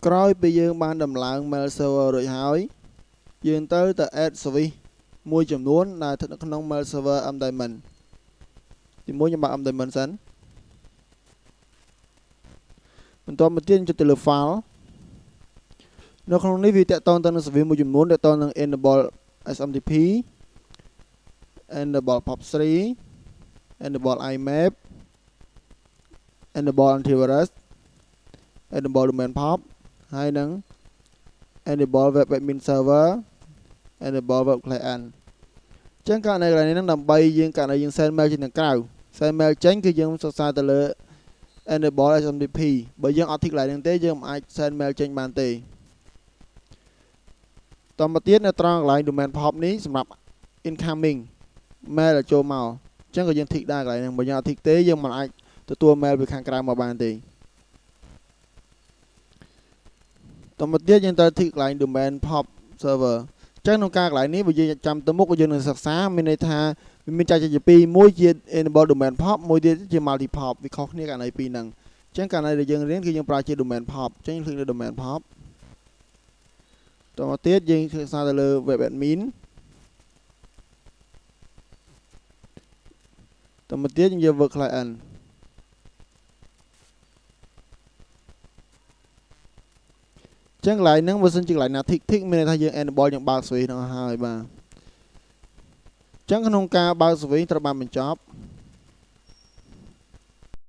ក្រោយពេលយើងបានដំឡើង mail server រួចហើយយើងទៅ add service មួយចំនួនដែលស្ថិតនៅក្នុង mail server mdaemon ទីមួយខ្ញុំបើក mdaemon សិនបន្ទាប់មកទៀតចុចទៅលើ file នៅក្នុងនេះវាតាក់ទងទៅនឹង service មួយចំនួនតាក់ទងនឹង enable SMTP enable POP3 enable IMAP enable antivirus enable domain pop ហើយនឹង enable web admin server enable web client អញ្ចឹងករណីនេះនឹងដើម្បីយើងករណីយើង send mail ចេញទៅក្រៅ send mail ចេញគឺយើងសិក្សាទៅលើ enable SMTP បើយើងអត់ធីកន្លែងហ្នឹងទេយើងមិនអាច send mail ចេញបានទេតមកទៀតនៅត្រង់កន្លែង domain pop នេះសម្រាប់ incoming mail ដែលចូលមកអញ្ចឹងក៏យើងធីកដែរកន្លែងហ្នឹងបើយើងអត់ធីកទេយើងមិនអាចទទួល mail ពីខាងក្រៅមកបានទេតមកទៀតយើងត្រូវធីកកន្លែង domain pop server អញ្ចឹងក្នុងការកន្លែងនេះបើយើងចាំទៅមុខយើងនឹងសិក្សាមានន័យថាវាមានចែកចេញជាពីរមួយជា enable domain pop មួយទៀតជា multi pop វាខុសគ្នាករណីពីរហ្នឹងអញ្ចឹងករណីដែលយើងរៀនគឺយើងប្រើជា domain pop អញ្ចឹងคลิกលើ domain pop តមកទៀតយើងសិក្សាទៅលើ web admin តមកទៀតយើងយក web client ចឹងកន្លែងហ្នឹងបើសិនជាកន្លែងណាធីកមានន័យថាយើង enable យើងបើក service ហ្នឹងហើយបាទអញ្ចឹងក្នុងការបើក service ត្រូវបានបញ្ចប់